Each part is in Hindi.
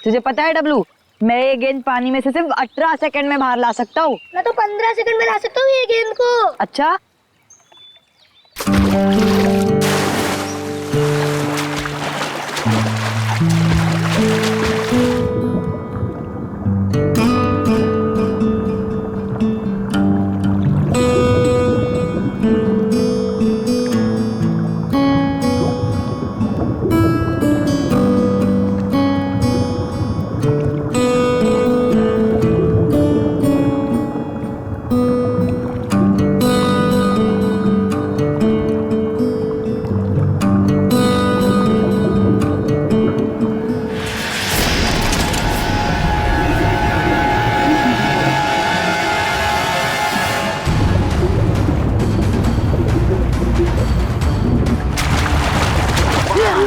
तुझे पता है डब्लू, मैं ये गेंद पानी में से सिर्फ 18 सेकंड में बाहर ला सकता हूँ। मैं तो 15 सेकंड में ला सकता हूँ ये गेंद को। अच्छा,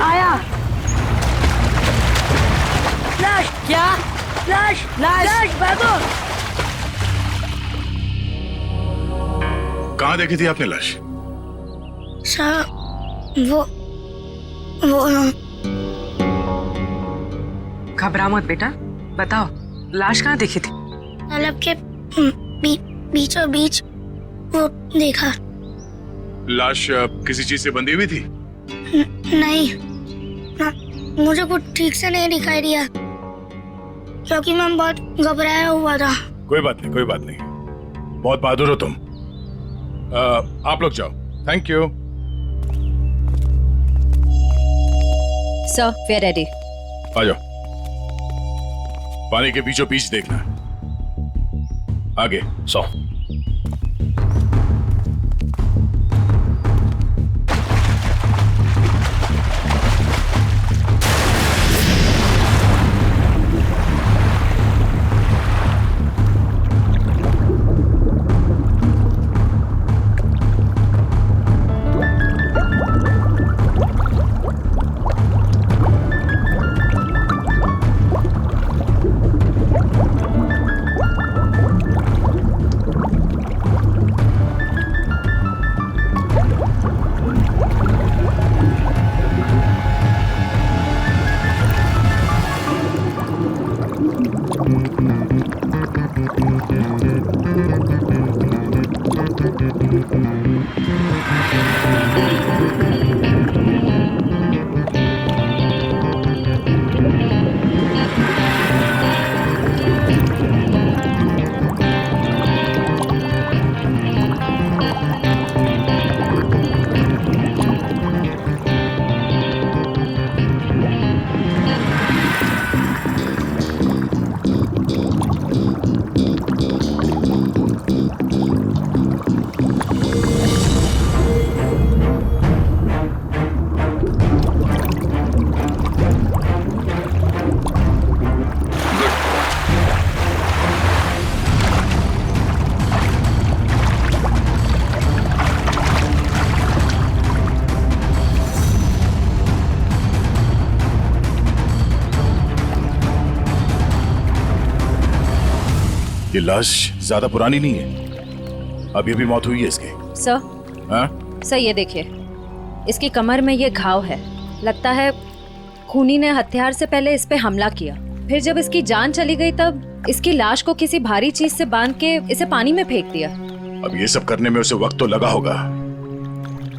आया। लाश क्या? लाश लाश। लाश भागो। कहाँ देखी थी आपने लाश? वो घबरा मत बेटा, बताओ लाश कहाँ देखी थी? तालाब के बीचों बीच वो देखा। लाश किसी चीज से बंधी हुई थी? नहीं ना, मुझे कुछ ठीक से नहीं दिखाई दिया क्योंकि मैं बहुत घबराया हुआ था। कोई बात नहीं, कोई बात नहीं, बहुत बहादुर हो तुम। आप लोग जाओ। Thank you. Sir, we are ready. आ जाओ। पानी के बीचों बीच देखना। आगे 100। ये लाश ज्यादा पुरानी नहीं है, अभी अभी मौत हुई है इसकी। सर, हाँ? सर ये देखिए, इसकी कमर में ये घाव है। लगता है खूनी ने हथियार से पहले इस पे हमला किया, फिर जब इसकी जान चली गई तब इसकी लाश को किसी भारी चीज से बांध के इसे पानी में फेंक दिया। अब ये सब करने में उसे वक्त तो लगा होगा।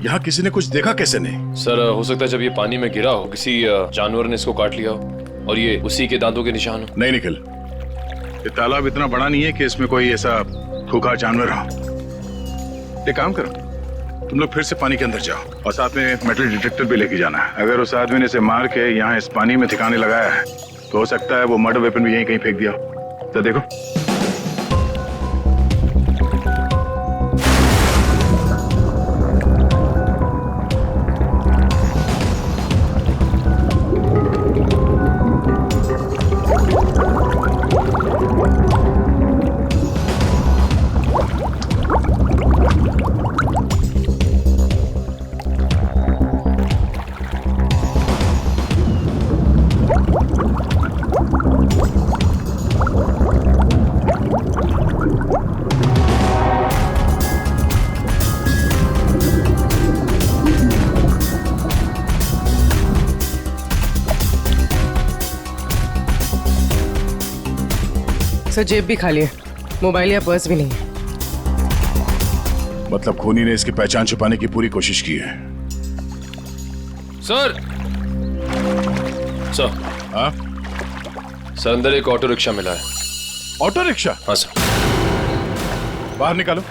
यहाँ किसी ने कुछ देखा कैसे नहीं? सर, हो सकता है जब ये पानी में गिरा हो किसी जानवर ने इसको काट लिया हो और ये उसी के दांतों के निशान हो। नहीं निखिल, ये तालाब इतना बड़ा नहीं है कि इसमें कोई ऐसा खूंखार जानवर हो। एक काम करो, तुम लोग फिर से पानी के अंदर जाओ और साथ में मेटल डिटेक्टर भी लेके जाना है। अगर उस आदमी ने इसे मार के यहाँ इस पानी में ठिकाने लगाया है तो हो सकता है वो मर्डर वेपन भी यहीं कहीं फेंक दिया हो। तो देखो। सर जेब भी खाली है, मोबाइल या पर्स भी नहीं है। मतलब खूनी ने इसकी पहचान छुपाने की पूरी कोशिश की है। सर सर हाँ, सर अंदर एक ऑटो रिक्शा मिला है। Auto rickshaw? हाँ सर। बाहर निकालो।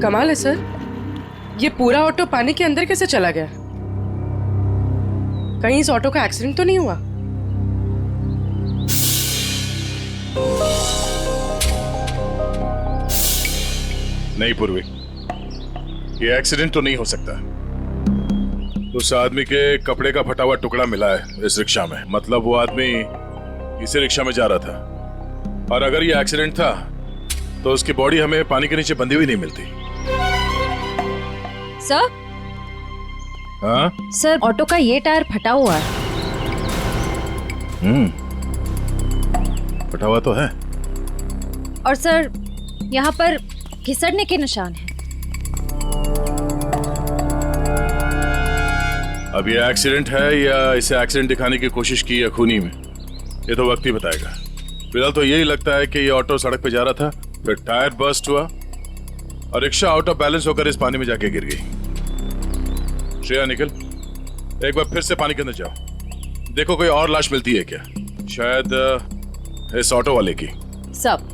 कमाल है सर, ये पूरा ऑटो पानी के अंदर कैसे चला गया? कहीं इस ऑटो का एक्सीडेंट तो नहीं हुआ? नहीं पूर्वी, ये एक्सीडेंट तो नहीं हो सकता। उस आदमी के कपड़े का फटा हुआ टुकड़ा मिला है इस रिक्शा में। मतलब वो आदमी इसी रिक्शा में जा रहा था, और अगर ये एक्सीडेंट था तो उसकी बॉडी हमें पानी के नीचे बंधी हुई नहीं मिलती। सर, हाँ? सर ऑटो का ये टायर फटा हुआ है। फटा हुआ तो है। और सर यहाँ पर घिसड़ने के निशान हैं। अब ये एक्सीडेंट है या इसे एक्सीडेंट दिखाने की कोशिश की है खूनी में, ये तो वक्त ही बताएगा। फिलहाल तो यही लगता है कि ये ऑटो सड़क पे जा रहा था, फिर टायर बर्स्ट हुआ और रिक्शा आउट ऑफ बैलेंस होकर इस पानी में जाके गिर गई। श्रेया निकल, एक बार फिर से पानी के अंदर जाओ, देखो कोई और लाश मिलती है क्या, शायद इस ऑटो वाले की। सब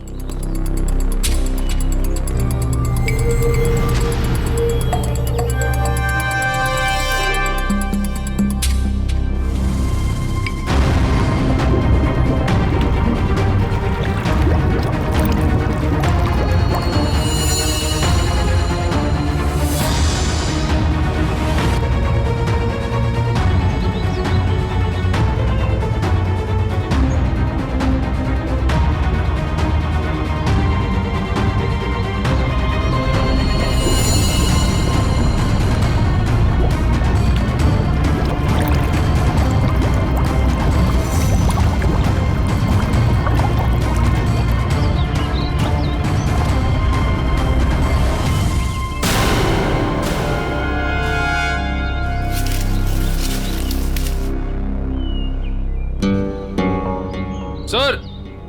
सर।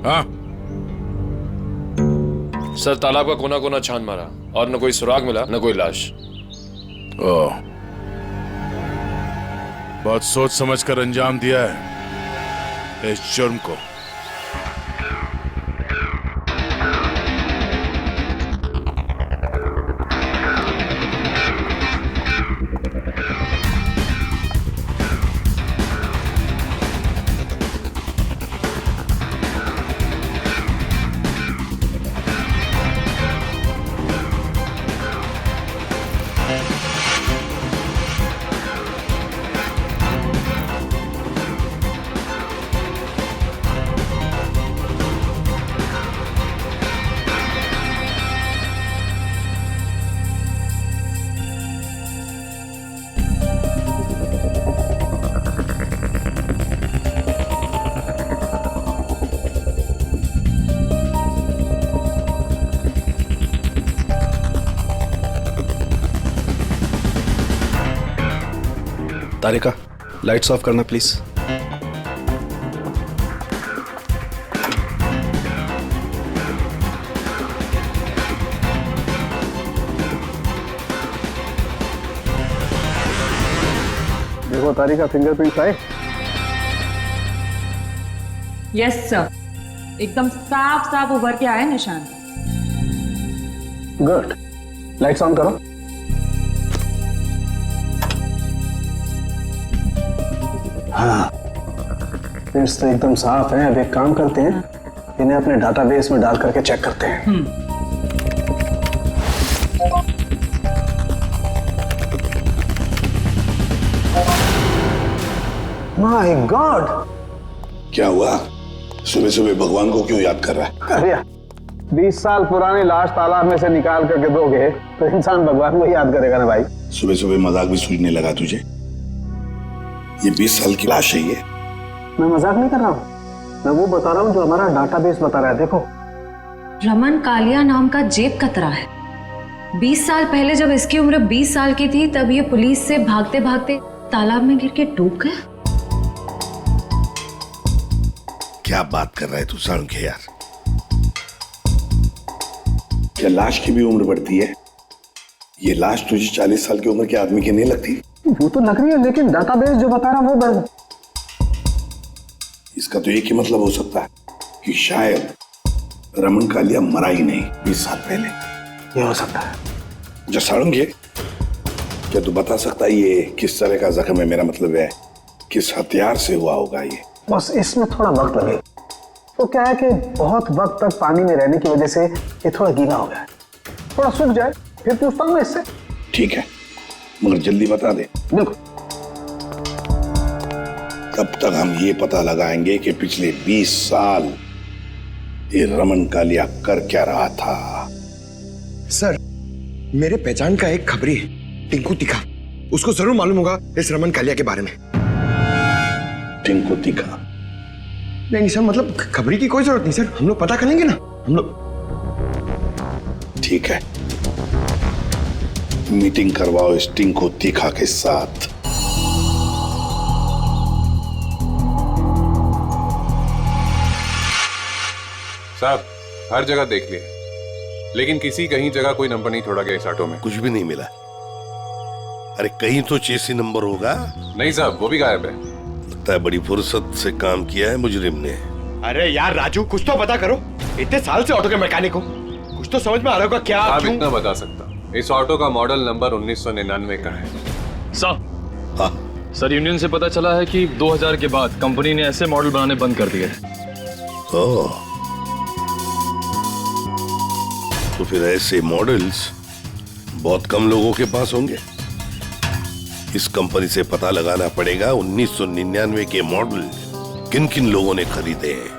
हाँ? सर तालाब का कोना कोना छान मारा और न कोई सुराग मिला न कोई लाश। ओह, बहुत सोच समझ कर अंजाम दिया है इस जुर्म को। तारिका, लाइट्स ऑफ करना प्लीज। देखो तारिका, फिंगरप्रिंट्स आए। यस सर, एकदम साफ साफ उभर के आए निशान। गुड, लाइट्स ऑन करो। हाँ, फिंगरप्रिंट्स तो एकदम साफ हैं। अब एक काम करते हैं, इन्हें अपने डाटाबेस में डाल करके चेक करते हैं। My God! क्या हुआ? सुबह सुबह भगवान को क्यों याद कर रहा है? अरे 20 साल पुरानी लाश तालाब में से निकाल करके दोगे तो इंसान भगवान को याद करेगा ना भाई। सुबह सुबह मजाक भी सूझने लगा तुझे? ये 20 साल की लाश है ये। मैं मजाक नहीं कर रहा हूँ, मैं वो बता रहा हूँ जो हमारा डाटाबेस बता रहा है। देखो, रमन कालिया नाम का जेब कतरा है। 20 साल पहले जब इसकी उम्र 20 साल की थी तब ये पुलिस से भागते भागते तालाब में गिर के डूब गया। क्या बात कर रहा है तू साळुंखे यार? क्या लाश की भी उम्र बढ़ती है? ये लाश तुझे 40 साल की उम्र के आदमी की नहीं लगती? वो तो लग रही है, लेकिन डाटाबेस जो बता रहा है वो इसका तो एक ही मतलब हो सकता है कि शायद रमन कालिया मरा ही नहीं 20 साल पहले। ये हो सकता है। जो साळुंखे, क्या तू बता सकता है ये किस तरह का जख्म है? मेरा मतलब है किस हथियार से हुआ होगा ये? बस इसमें थोड़ा वक्त लगे। तो क्या है कि बहुत वक्त तक पानी में रहने की वजह से ये थोड़ा गीला हो गया है। थोड़ा सूख जाए फिर पूछता हूँ मैं इससे। ठीक है, मगर जल्दी बता दे। बिल्कुल। तब तक हम ये पता लगाएंगे कि पिछले 20 साल ये रमन कालिया कर क्या रहा था। सर, मेरे पहचान का एक खबरी है, टिंकू तिखा। उसको जरूर मालूम होगा इस रमन कालिया के बारे में। टिंकू तिखा? नहीं सर, मतलब खबरी की कोई जरूरत नहीं सर, हम लोग पता कर लेंगे ना हम लोग। ठीक है, मीटिंग करवाओ इस टिंकू तिखा के साथ। साहब, हर जगह देख लिया, लेकिन किसी कहीं जगह कोई नंबर नहीं छोड़ा गया इस ऑटो में। कुछ भी नहीं मिला। अरे कहीं तो चेसी नंबर होगा। नहीं साहब, वो भी गायब है। लगता है बड़ी फुर्सत से काम किया है मुजरिम ने। अरे यार राजू, कुछ तो पता करो। इतने साल से ऑटो के मैकेनिक हो, कुछ तो समझ में आ रहा होगा। क्या आप इतना बता सकता, इस ऑटो का मॉडल नंबर 1999 का है। सर, यूनियन से पता चला है कि 2000 के बाद कंपनी ने ऐसे मॉडल बनाने बंद कर दिए। तो फिर ऐसे मॉडल्स बहुत कम लोगों के पास होंगे। इस कंपनी से पता लगाना पड़ेगा 1999 के मॉडल किन किन लोगों ने खरीदे हैं।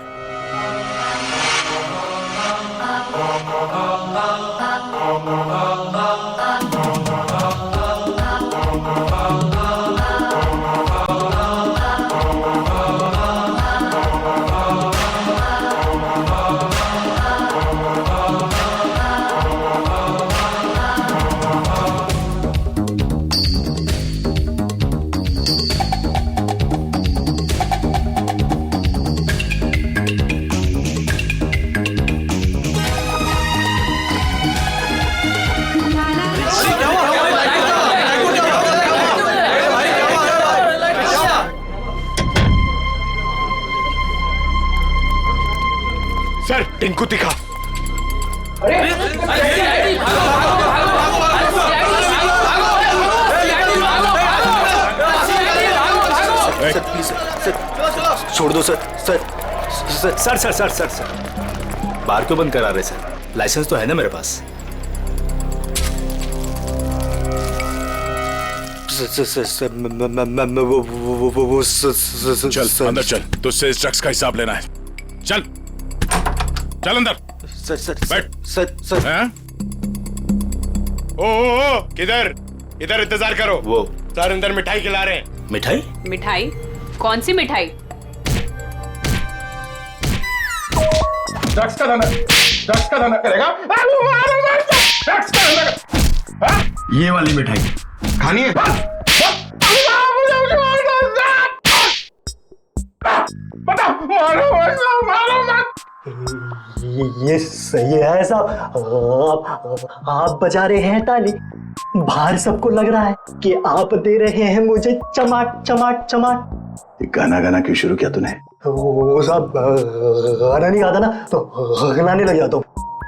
सर, टिंकू तिखा। छोड़ दो सर। सर बार क्यों बंद करा रहे सर? लाइसेंस तो है ना मेरे पास। चल अंदर चल, तुझसे इस ड्रग्स का हिसाब लेना है। चल चल अंदर। बैठ। सर। ओ, किधर? इधर इंतजार करो। वो सर अंदर मिठाई खिला रहे हैं। मिठाई? मिठाई? कौन सी मिठाई? ड्रग्स का धंधा करेगा? ड्रग्स का धंधा। ये वाली मिठाई खानी है? ये सही है साहब। आप बजा रहे हैं ताली, बाहर सबको लग रहा है कि आप दे रहे हैं मुझे चमाट चमाट चमाट। गाना क्यों शुरू किया तूने? वो साहब गाना नहीं आता ना तो गाने लग जाता हूँ।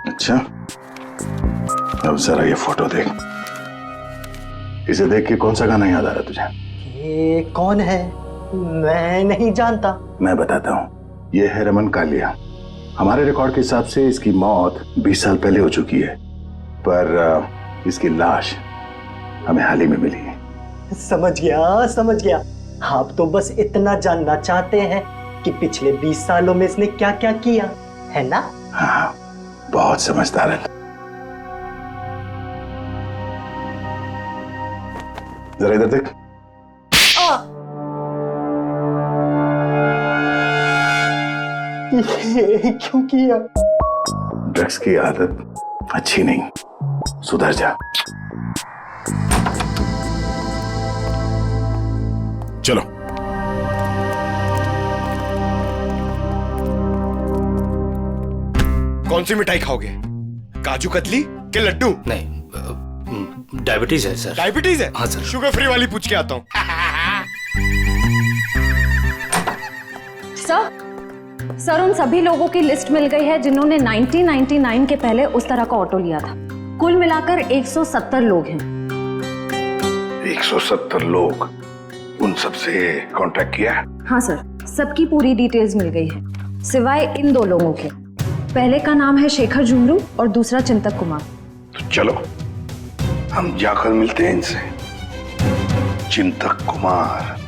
अच्छा, अब जरा ये फोटो देख। इसे देख के कौन सा गाना याद आ रहा है तुझे? ये कौन है? मैं नहीं जानता। मैं बताता हूँ, ये है रमन कालिया। हमारे रिकॉर्ड के हिसाब से इसकी मौत 20 साल पहले हो चुकी है, पर इसकी लाश हमें हाल ही में मिली है। समझ गया। आप तो बस इतना जानना चाहते हैं कि पिछले 20 सालों में इसने क्या क्या किया, है ना? हाँ, बहुत समझदार है। जरा इधर देख। ये क्यों किया? ड्रग्स की आदत अच्छी नहीं, सुधर जा। चलो। कौन सी मिठाई खाओगे? काजू कतली के लड्डू? नहीं, डायबिटीज है सर। डायबिटीज है? हाँ सर। शुगर फ्री वाली पूछ के आता हूँ। सर उन सभी लोगों की लिस्ट मिल गई है जिन्होंने 1999 के पहले उस तरह का ऑटो लिया था। कुल मिलाकर 170 लोग हैं। 170 लोग? उन सबसे कांटेक्ट किया? हाँ सर, सबकी पूरी डिटेल्स मिल गई है, सिवाय इन 2 लोगों के। पहले का नाम है शेखर झुमरू और दूसरा चिंतक कुमार। तो चलो हम जाकर मिलते हैं इनसे। चिंतक कुमार।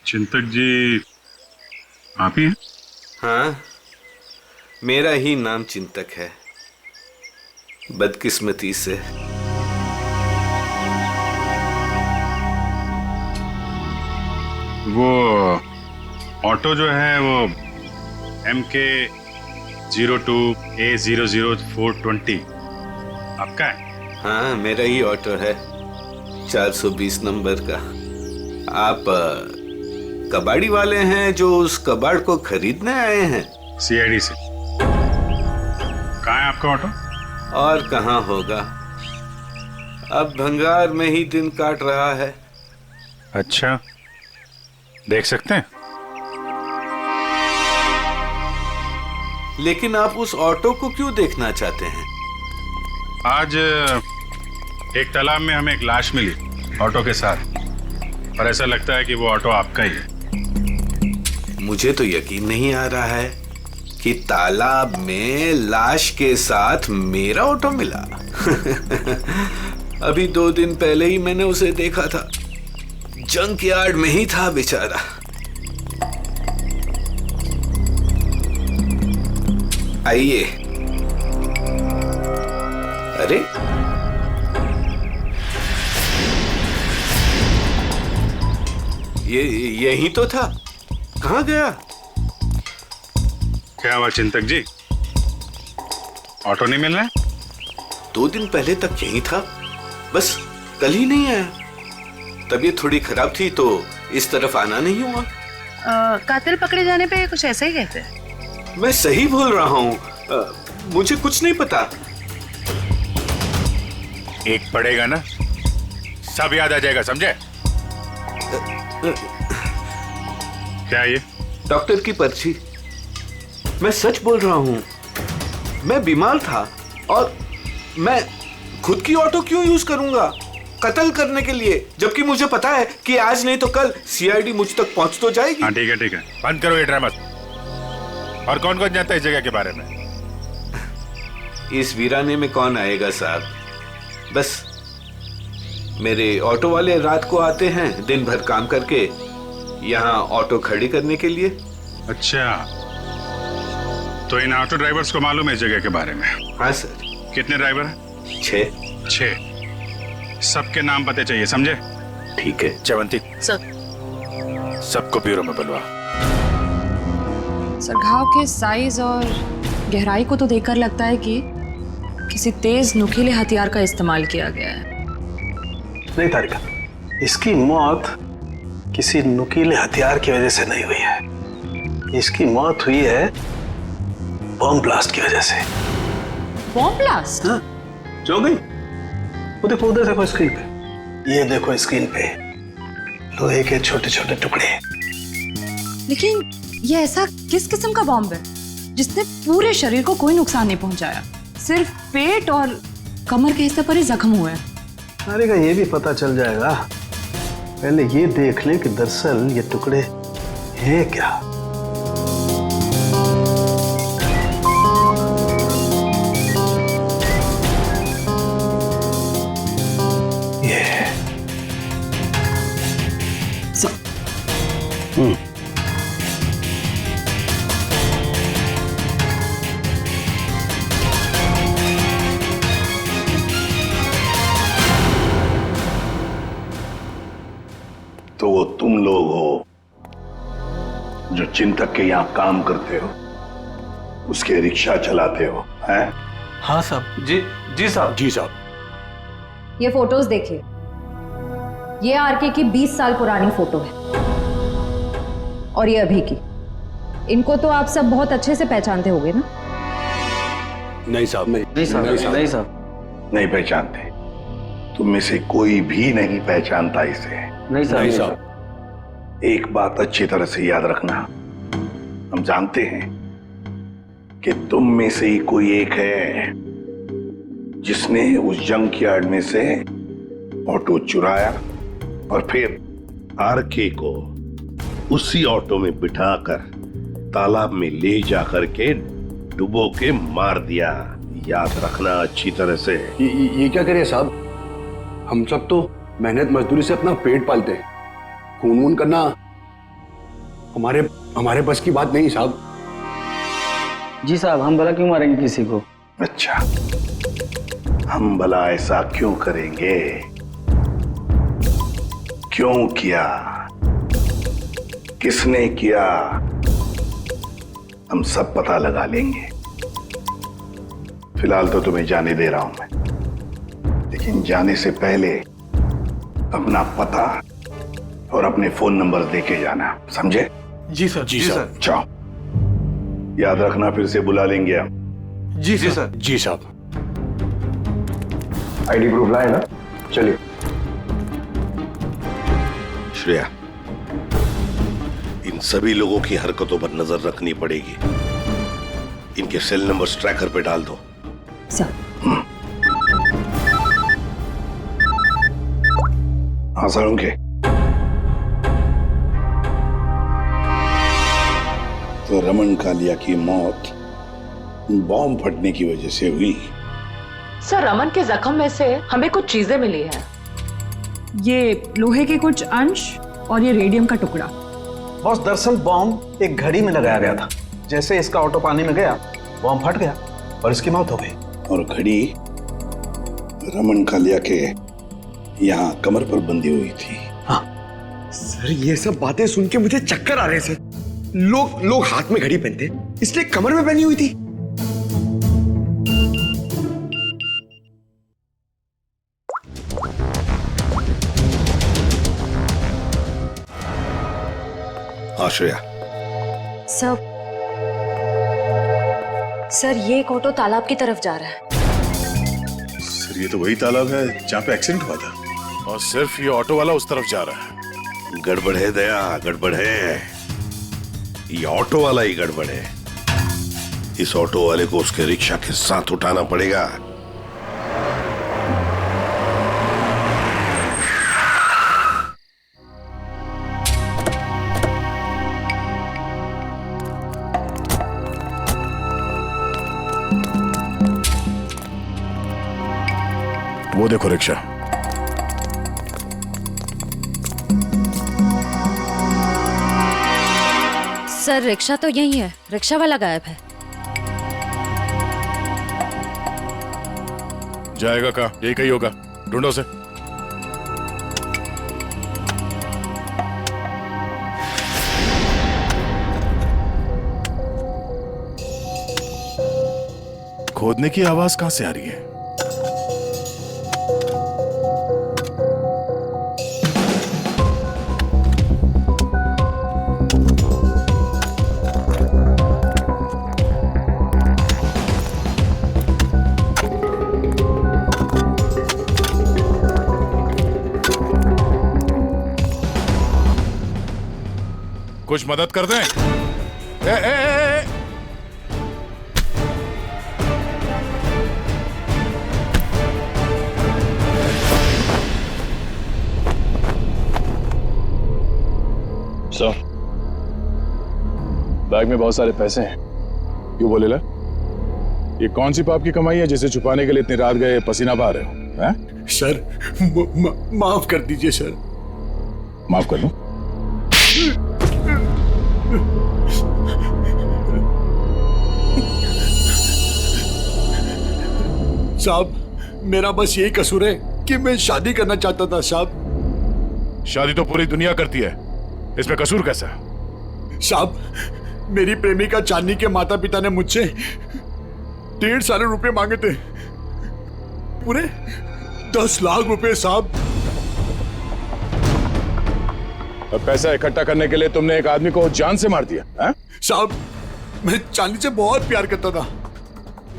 चिंतक जी आप ही हैं? हाँ, मेरा ही नाम चिंतक है। बदकिस्मती से वो ऑटो जो है वो MK 02A00420 आपका है? हाँ, मेरा ही ऑटो है, 420 नंबर का। आप कबाड़ी वाले हैं जो उस कबाड़ को खरीदने आए हैं? CID से। कहाँ है आपका ऑटो? और कहाँ होगा, अब भंगार में ही दिन काट रहा है। अच्छा, देख सकते हैं? लेकिन आप उस ऑटो को क्यों देखना चाहते हैं? आज एक तालाब में हमें एक लाश मिली ऑटो के साथ, और ऐसा लगता है कि वो ऑटो आपका ही है। मुझे तो यकीन नहीं आ रहा है कि तालाब में लाश के साथ मेरा ऑटो मिला। अभी 2 दिन पहले ही मैंने उसे देखा था, जंक यार्ड में ही था बेचारा। आइए। अरे यही तो था, कहाँ गया? क्या हुआ चिंतक जी, ऑटो नहीं मिल रहा है? 2 दिन पहले तक यही था, बस कल ही नहीं आया। तबीयत थोड़ी खराब थी तो इस तरफ आना नहीं हुआ। कातिल पकड़े जाने पे कुछ ऐसा ही कहते हैं। मैं सही बोल रहा हूँ, मुझे कुछ नहीं पता। एक पड़ेगा ना, सब याद आ जाएगा, समझे? क्या ये? डॉक्टर की पर्ची। मैं सच बोल रहा हूँ, मैं बीमार था और मैं खुद की ऑटो क्यों यूज करूंगा कत्ल करने के लिए, जबकि मुझे पता है कि आज नहीं तो कल CID मुझ तक पहुंच तो जाएगी। हाँ ठीक है, बंद करो ये ड्रामा। और कौन कौन जानता है इस जगह के बारे में? इस वीराने में कौन आएगा साहब, बस मेरे ऑटो वाले रात को आते हैं दिन भर काम करके यहाँ ऑटो खड़ी करने के लिए। अच्छा, तो इन ऑटो ड्राइवर्स को मालूम है इस जगह के बारे में? हाँ सर। कितने ड्राइवर हैं? 6। सबके नाम पते चाहिए, समझे? ठीक है। चवंती सर। सबको ब्यूरो में बुलवा। सर, घाव के साइज और गहराई को तो देखकर लगता है कि किसी तेज नुकीले हथियार का इस्तेमाल किया गया है। नहीं तारिका, इसकी मौत किसी नुकीले हथियार की वजह से नहीं हुई है। इसकी मौत हुई है बॉम्ब ब्लास्ट की वजह से। Bomb blast? हाँ, जो गई वो देखो उधर देखो स्क्रीन पे। ये देखो स्क्रीन पे लोहे के छोटे छोटे टुकड़े। लेकिन ये ऐसा किस किस्म का बॉम्ब है जिसने पूरे शरीर को कोई नुकसान नहीं पहुंचाया? सिर्फ पेट और कमर के हिस्से पर ही जख्म हुए हैं। अरे का ये भी पता चल जाएगा, पहले ये देख ले कि दरअसल ये टुकड़े हैं क्या। ये तो वो तुम लोग हो जो चिंतक के यहाँ काम करते हो, उसके रिक्शा चलाते हो, हैं? हाँ साहब। जी साहब। जी साहब। ये फोटोज देखिए। ये आरके की 20 साल पुरानी फोटो है और ये अभी की। इनको तो आप सब बहुत अच्छे से पहचानते होंगे ना? नहीं साहब, नहीं साहब, नहीं पहचानते। तुम में से कोई भी नहीं पहचानता इसे। नहीं साहब। एक बात अच्छी तरह से याद रखना, हम जानते हैं कि तुम में से ही कोई एक है जिसने उस जंक यार्ड में से ऑटो चुराया और फिर आरके को उसी ऑटो में बिठाकर तालाब में ले जाकर के डुबो के मार दिया। याद रखना अच्छी तरह से। ये क्या करे साहब, हम सब तो मेहनत मजदूरी से अपना पेट पालते हैं। खून वून करना हमारे बस की बात नहीं साहब। जी साहब, हम भला क्यों मारेंगे किसी को? अच्छा, हम भला ऐसा क्यों करेंगे? क्यों किया, किसने किया, हम सब पता लगा लेंगे। फिलहाल तो तुम्हें जाने दे रहा हूं मैं, लेकिन जाने से पहले अपना पता और अपने फोन नंबर देके जाना, समझे? जी सर। जी सर। जाओ, याद रखना फिर से बुला लेंगे हम। जी सर। जी साहब। आईडी प्रूफ लाए ना? चलिए। श्रेया, इन सभी लोगों की हरकतों पर नजर रखनी पड़ेगी। इनके सेल नंबर्स ट्रैकर पे डाल दो। सर। हाँ सर, उनके तो रमन कालिया की मौत बॉम्ब फटने की वजह से हुई। सर, रमन के जख्म में से हमें कुछ चीजें मिली हैं। ये लोहे के कुछ अंश और ये रेडियम का टुकड़ा। बॉस, दरअसल बॉम्ब एक घड़ी में लगाया गया था। जैसे इसका ऑटो पानी में गया, बॉम्ब फट गया और इसकी मौत हो गई। और घड़ी रमन कालिया के यहाँ कमर पर बंधी हुई थी। हाँ सर, ये सब बातें सुन के मुझे चक्कर आ रहे हैं सर। लोग हाथ में घड़ी पहनते, इसलिए कमर में पहनी हुई थी। आश्रया। सर, ये एक ऑटो तालाब की तरफ जा रहा है। सर, ये तो वही तालाब है जहाँ पे एक्सीडेंट हुआ था, और सिर्फ ये ऑटो वाला उस तरफ जा रहा है। गड़बड़ है दया, गड़बड़ है। ये ऑटो वाला ही गड़बड़ है। इस ऑटो वाले को उसके रिक्शा के साथ उठाना पड़ेगा। वो देखो रिक्शा। सर, रिक्शा तो यही है, रिक्शा वाला गायब है। जाएगा कहाँ? यही कहीं होगा, ढूंढो उसे। खोदने की आवाज कहां से आ रही है? कुछ मदद कर दें। ए। सर, बैग में बहुत सारे पैसे हैं। क्यों बोले ला? ये कौन सी पाप की कमाई है जिसे छुपाने के लिए इतनी रात गए पसीना बहा रहे हो? हैं? सर माफ कर दीजिए सर। माफ कर दूं? साहब मेरा बस यही कसूर है कि मैं शादी करना चाहता था साहब। शादी तो पूरी दुनिया करती है, इसमें कसूर कैसा? साहब मेरी प्रेमिका चांदनी के माता पिता ने मुझसे 1.5 साल रुपए मांगे थे, पूरे 10 लाख रुपए साहब। और पैसा इकट्ठा करने के लिए तुमने एक आदमी को जान से मार दिया? साहब मैं चांदनी से बहुत प्यार करता था,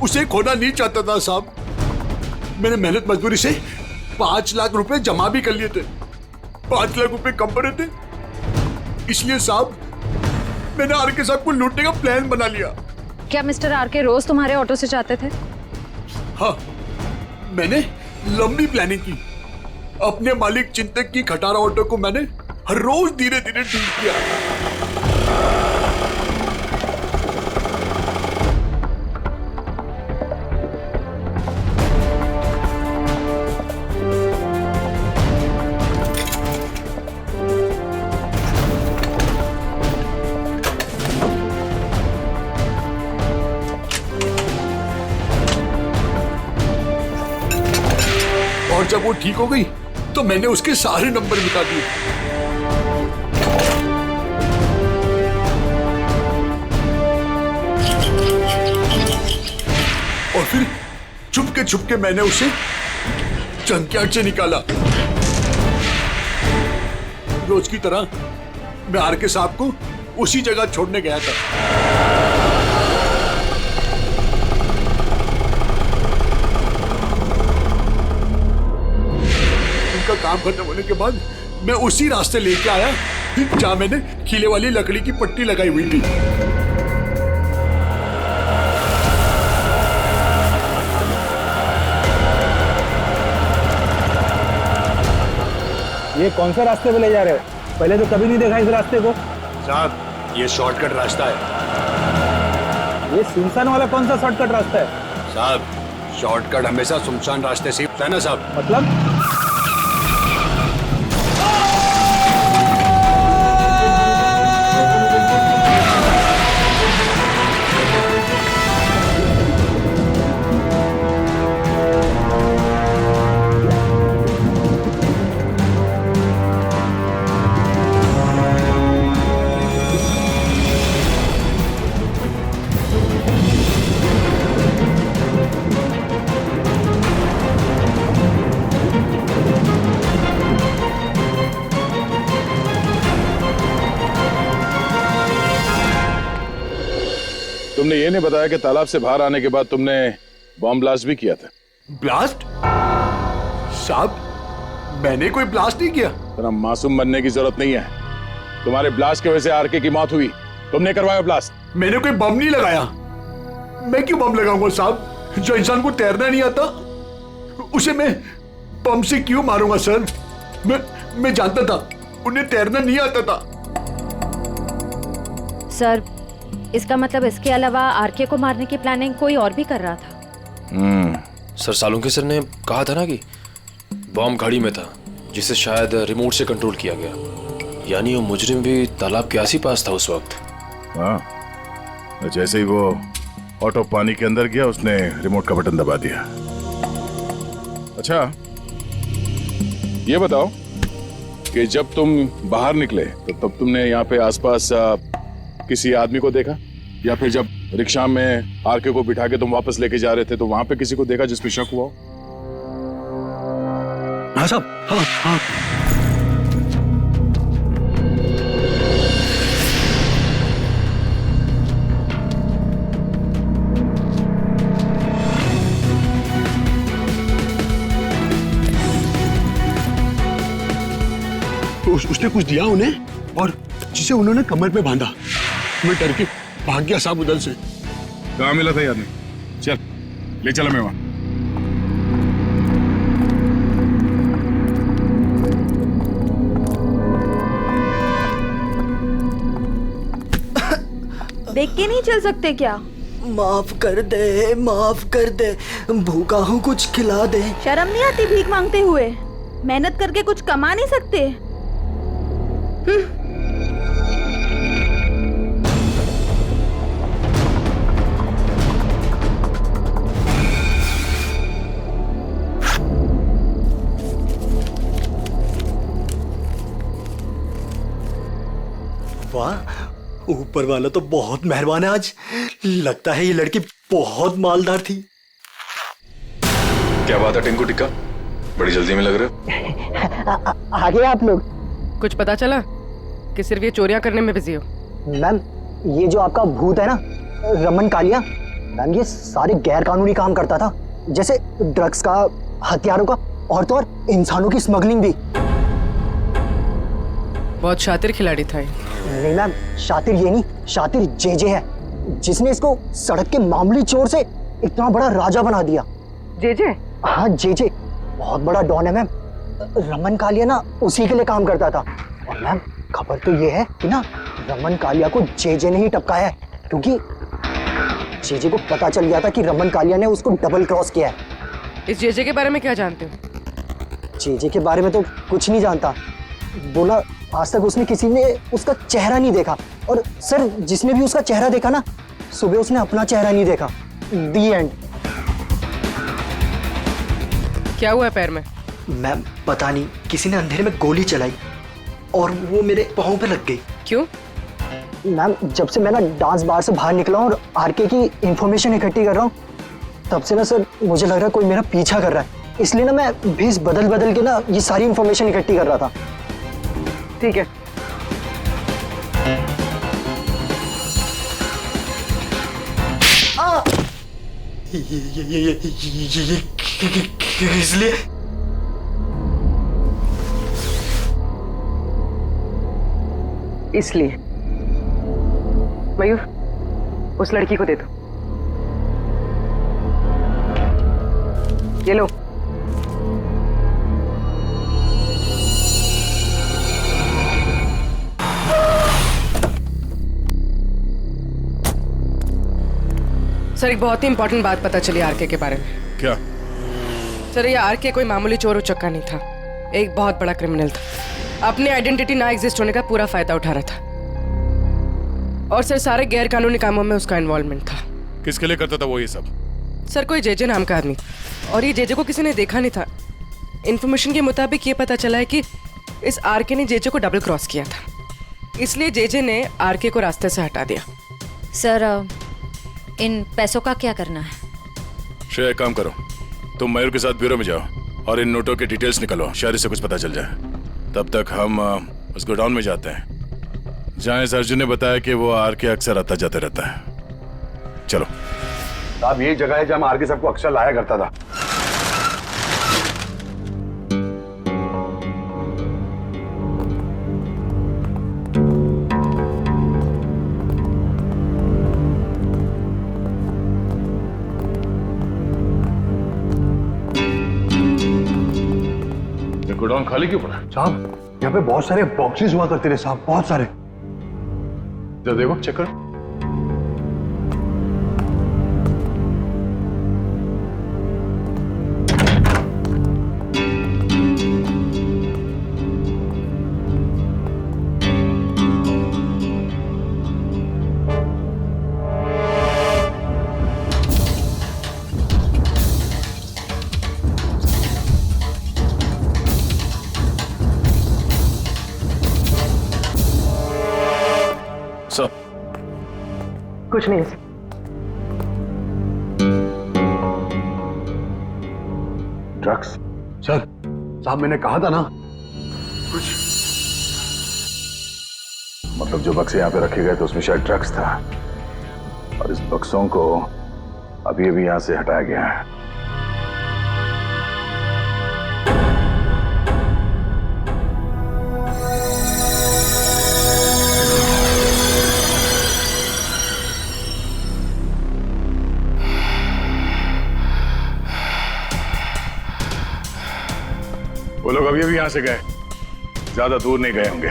उसे खोना नहीं चाहता था साहब। मैंने मेहनत मजदूरी से 5 लाख रुपए जमा भी कर लिए थे। 5 लाख रुपए कम पड़े थे, इसलिए साहब मैंने आरके साहब को लूटने का प्लान बना लिया। क्या मिस्टर आरके रोज तुम्हारे ऑटो से जाते थे? हाँ, मैंने लंबी प्लानिंग की। अपने मालिक चिंतक की खटारा ऑटो को मैंने हर रोज धीरे धीरे ठीक किया। और जब वो ठीक हो गई तो मैंने उसके सारे नंबर मिटा दिए। और फिर छुपके मैंने उसे जंकयार्ड से निकाला। रोज की तरह मैं आरके साहब को उसी जगह छोड़ने गया था। उनका काम खत्म होने के बाद मैं उसी रास्ते लेके आया जहां मैंने खीले वाली लकड़ी की पट्टी लगाई हुई थी। ये कौन से रास्ते पे ले जा रहे हो? पहले तो कभी नहीं देखा इस रास्ते को। साहब ये शॉर्टकट रास्ता है। ये सुनसान वाला कौन सा शॉर्टकट रास्ता है? साहब शॉर्टकट हमेशा सुनसान रास्ते से होता है ना साहब। मतलब? तुमने ये नहीं बताया कि तालाब से बाहर आने के बाद तुमने बॉम्ब ब्लास्ट भी किया था। ब्लास्ट? साहब मैंने कोई ब्लास्ट नहीं किया। इतना मासूम बनने की जरूरत नहीं है। तुम्हारे ब्लास्ट की वजह से आरके की मौत हुई, तुमने करवाया ब्लास्ट। मैंने कोई बम नहीं लगाया। मैं क्यों बम लगाऊंगा साहब? जो इंसान को तैरना नहीं आता उसे मैं बम से क्यों मारूंगा सर? मैं जानता था उन्हें तैरना नहीं आता था। सर इसका मतलब इसके अलावा आरके को मारने की प्लानिंग कोई और भी कर रहा था। सर सालुंके सर ने कहा था ना कि बॉम्ब घड़ी में था जिसे शायद रिमोट से कंट्रोल किया गया, यानी वो मुजरिम भी तालाब के आस पास था उस वक्त। हाँ, जैसे ही वो ऑटो पानी के अंदर गया उसने रिमोट का बटन दबा दिया। अच्छा ये बताओ कि जब तुम बाहर निकले तो तब तुमने यहाँ पे आसपास किसी आदमी को देखा, या फिर जब रिक्शा में आरके को बिठा के तुम वापस लेके जा रहे थे तो वहां पे किसी को देखा जिसपे शक हुआ? हाँ साहब, हाँ। उसने कुछ दिया उन्हें और जिसे उन्होंने कमर पे बांधा। मैं डर के भाग गया साहब उधर से। कहाँ मिला था यार? चल ले चला मैं वहां। देख के नहीं चल सकते क्या? माफ कर दे, माफ कर दे, भूखा हूँ, कुछ खिला दे। शर्म नहीं आती भीख मांगते हुए? मेहनत करके कुछ कमा नहीं सकते? वाह, ऊपर वाला तो बहुत मेहरबान है आज। लगता है ये लड़की बहुत मालदार थी। क्या बात है टिंकू टिक्का, बड़ी जल्दी में लग रहे हो। आगे आप लोग। कुछ पता चला कि सिर्फ ये चोरियां करने में बिजी हो? मैम, ये जो आपका भूत है ना, रमन कालिया, मैम ये सारे गैर कानूनी काम करता था, जैसे ड्रग्स का, हथियारों का, और तो और इंसानों की स्मगलिंग भी। बहुत शातिर खिलाड़ी था ये। नहीं मैम, शातिर ये नहीं, शातिर जेजे है, जिसने इसको सड़क के मामूली चोर से इतना बड़ा राजा बना दिया। जेजे? हाँ जेजे, बहुत बड़ा डॉन है मैम। रमन कालिया ना उसी के लिए काम करता था। और मैम खबर तो ये है कि ना रमन कालिया को जेजे ने ही टपकाया है, क्योंकि जेजे को पता चल गया था कि रमन कालिया ने उसको डबल क्रॉस किया है। इस जेजे के बारे में क्या जानते हो? जेजे के बारे में तो कुछ नहीं जानता। बोला आज तक उसने किसी ने उसका चेहरा नहीं देखा, और सर जिसने भी उसका चेहरा देखा ना, सुबह उसने अपना चेहरा नहीं देखा। दी एंड। क्या हुआ पैर में? मैम पता नहीं, किसी ने अंधेरे में गोली चलाई और वो मेरे पाँव पे लग गई। क्यों? मैम जब से मैं ना डांस बार से बाहर निकला हूँ और आरके की इंफॉर्मेशन इकट्ठी कर रहा हूँ, तब से ना सर मुझे लग रहा है कोई मेरा पीछा कर रहा है। इसलिए ना मैं भेस बदल बदल के ना ये सारी इंफॉर्मेशन इकट्ठी कर रहा था। ठीक है। इसलिए इसलिए मयूर, उस लड़की को दे दो। ये लो। सर एक बहुत ही इंपॉर्टेंट बात पता चली आरके के बारे में। क्या? सर ये आरके कोई मामूली चोर उचक्का नहीं था, एक बहुत बड़ा क्रिमिनल था। अपनी आइडेंटिटी ना एग्जिस्ट होने का पूरा फायदा उठा रहा था, और सर सारे गैर कानूनी कामों में उसका इन्वॉल्वमेंट था। किसके लिए करता था वो ये सब? सर कोई जेजे नाम का आदमी, और ये जेजे को किसी ने देखा नहीं था। इन्फॉर्मेशन के मुताबिक ये पता चला है कि इस आरके ने जेजे को डबल क्रॉस किया था, इसलिए जेजे ने आरके को रास्ते से हटा दिया। सर इन पैसों का क्या करना है? श्रेया एक काम करो, तुम मयूर के साथ ब्यूरो में जाओ और इन नोटों के डिटेल्स निकलो, शायद से कुछ पता चल जाए। तब तक हम उस गोडाउन में जाते हैं जहाँ इस अर्जुन ने बताया कि वो आरके अक्सर आता जाता रहता है। चलो। साहब यही जगह है जहाँ आरके सबको अक्सर लाया करता था। गोडाउन खाली क्यों पड़ा? साहब यहाँ पे बहुत सारे बॉक्सेस हुआ करते थे साहब, बहुत सारे। जरा देखो, चेक करो। कुछ नहीं। ड्रग्स? सर साहब मैंने कहा था ना कुछ। मतलब जो बक्से यहाँ पे रखे गए थे उसमें शायद ड्रग्स था, और इस बक्सों को अभी अभी यहाँ से हटाया गया है। वो लोग अभी अभी यहां से गए, ज्यादा दूर नहीं गए होंगे,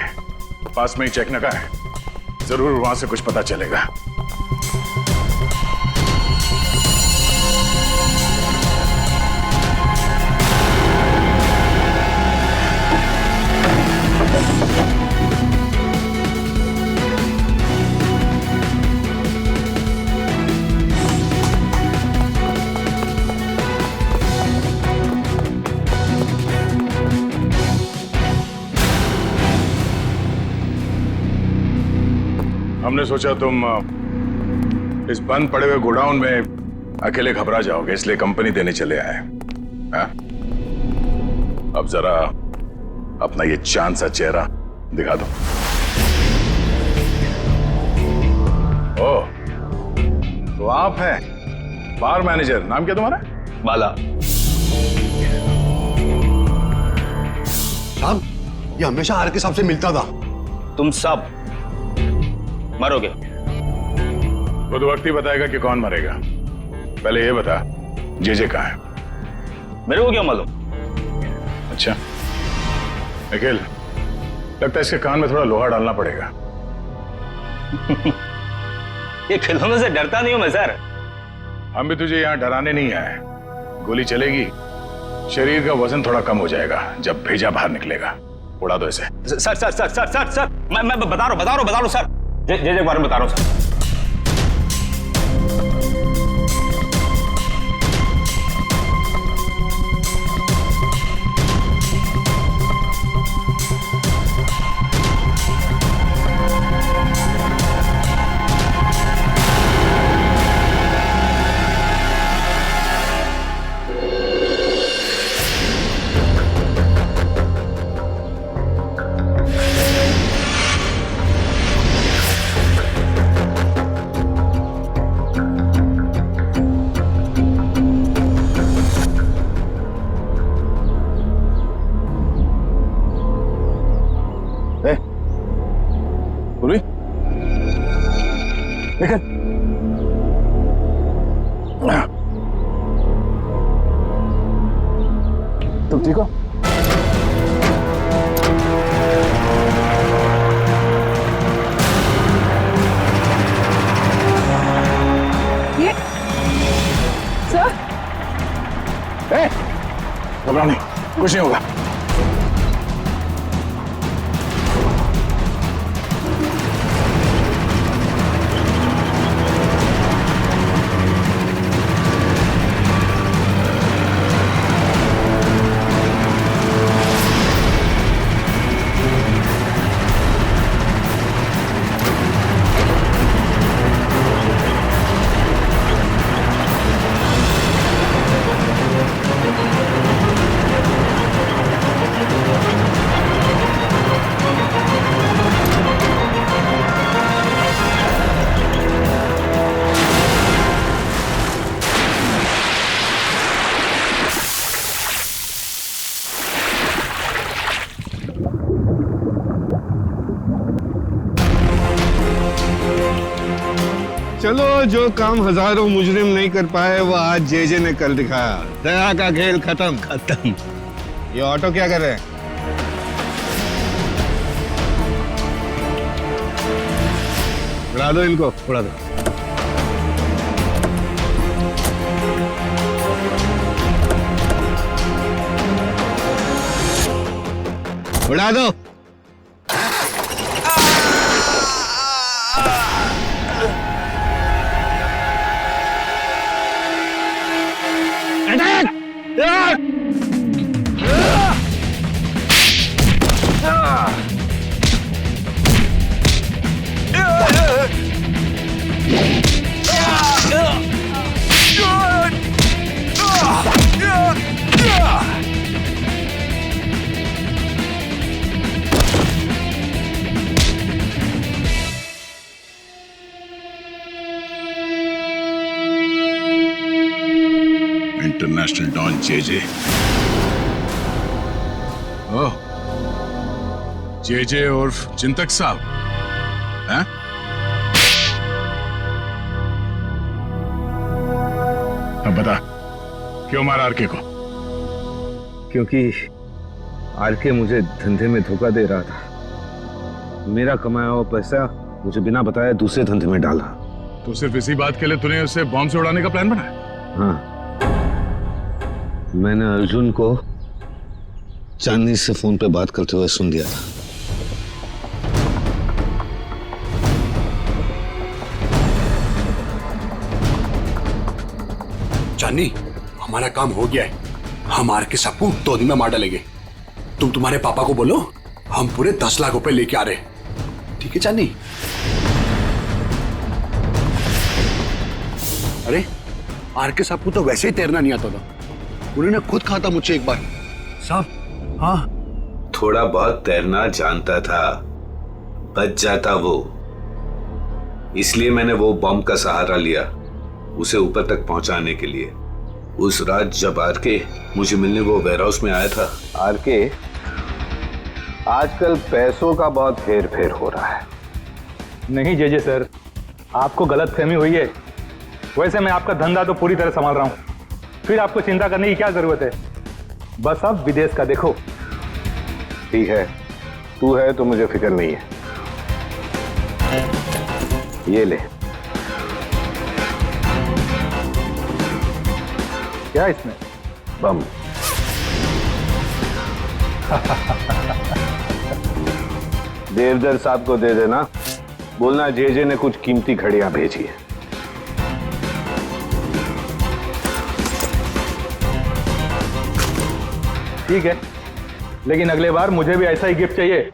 पास में ही चेक नका है, जरूर वहां से कुछ पता चलेगा। हमने सोचा तुम इस बंद पड़े हुए गोडाउन में अकेले घबरा जाओगे, इसलिए कंपनी देने चले आए। हाँ? अब जरा अपना ये चांद सा चेहरा दिखा दो। ओ, तो आप हैं बार मैनेजर, नाम क्या तुम्हारा? बाला। साहब, ये हमेशा आर के साहब से मिलता था। तुम सब मरोगे। वो तो वक्त ही बताएगा कि कौन मरेगा। पहले ये बता, जे कहाँ है? मेरे को क्या मालूम? अच्छा निखिल, लगता है इसके कान में थोड़ा लोहा डालना पड़ेगा। ये खिलौनों से डरता नहीं हूं मैं सर। हम भी तुझे यहाँ डराने नहीं आए। गोली चलेगी, शरीर का वजन थोड़ा कम हो जाएगा जब भेजा बाहर निकलेगा। उड़ा दो इसे। Sir sir sir sir sir sir मैं बता रहा हूं सर। जे के बारे में बता रहा हूं सर। तुम ठीक हो? ये सर, घबराओ नहीं, कुछ नहीं होगा। चलो, जो काम हजारों मुजरिम नहीं कर पाए वो आज जे ने कर दिखाया। दया का खेल खत्म। ये ऑटो क्या कर रहे हैं? उड़ा दो इनको, उड़ा दो। उड़ा दो। इंटरनेशनल डॉन जे। ओह, जे उर्फ चिंतक साहब हैं? अब बता, क्यों मारा आरके को? क्योंकि आरके मुझे धंधे में धोखा दे रहा था। मेरा कमाया हुआ पैसा मुझे बिना बताए दूसरे धंधे में डाला। तो सिर्फ इसी बात के लिए तूने उसे बॉम्ब से उड़ाने का प्लान बनाया? हाँ, मैंने अर्जुन को चांदनी से फोन पे बात करते हुए सुन लिया था। चांदनी, हमारा काम हो गया है। हम आर के सबको 2 दिन में मार डालेंगे। तुम तुम्हारे पापा को बोलो हम पूरे 10 लाख रुपए लेके आ रहे हैं। ठीक है चांदनी? अरे आर के साहब को तो वैसे ही तैरना नहीं आता था, उन्होंने खुद कहा था मुझसे एक बार। साहब, हाँ, थोड़ा बहुत तैरना जानता था, बच जाता वो। इसलिए मैंने वो बॉम्ब का सहारा लिया उसे ऊपर तक पहुंचाने के लिए। उस रात जब आरके मुझे मिलने वो वेयरहाउस में आया था। आरके, आजकल पैसों का बहुत हेर फेर हो रहा है। नहीं जेजे सर, आपको गलतफहमी हुई है। वैसे मैं आपका धंधा तो पूरी तरह संभाल रहा हूँ, फिर आपको चिंता करने की क्या जरूरत है। बस आप विदेश का देखो। ठीक है, तू है तो मुझे फिक्र नहीं है। ये ले। क्या इसमें? बम। देवदर साहब को दे देना, बोलना जेजे ने कुछ कीमती घड़ियां भेजी है। ठीक है, लेकिन अगले बार मुझे भी ऐसा ही गिफ्ट चाहिए।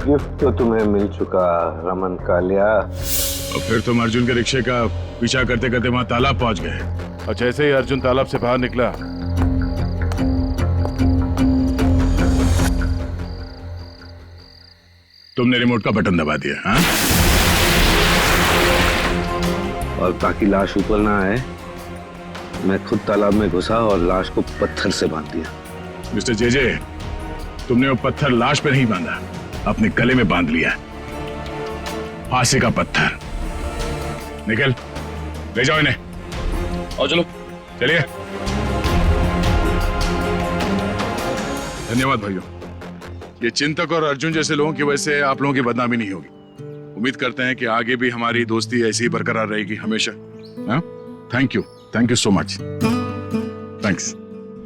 गिफ्ट तो तुम्हें मिल चुका रमन कालिया। और फिर तुम अर्जुन के रिक्शे का पीछा करते करते वहां तालाब पहुंच गए, और जैसे ही अर्जुन तालाब से बाहर निकला तुमने रिमोट का बटन दबा दिया। हाँ? और ताकि लाश ऊपर ना आए, मैं खुद तालाब में घुसा और लाश को पत्थर से बांध दिया। मिस्टर जेजे, तुमने वो पत्थर लाश पे नहीं बांधा, अपने गले में बांध लिया। फांसी का पत्थर। निकल, ले जाओ इन्हें। और चलो, चलिए। धन्यवाद भाइयों। ये चिंतक और अर्जुन जैसे लोगों की वजह से आप लोगों की बदनामी नहीं होगी। उम्मीद करते हैं कि आगे भी हमारी दोस्ती ऐसी ही बरकरार रहेगी हमेशा। Thank you so much. Thanks.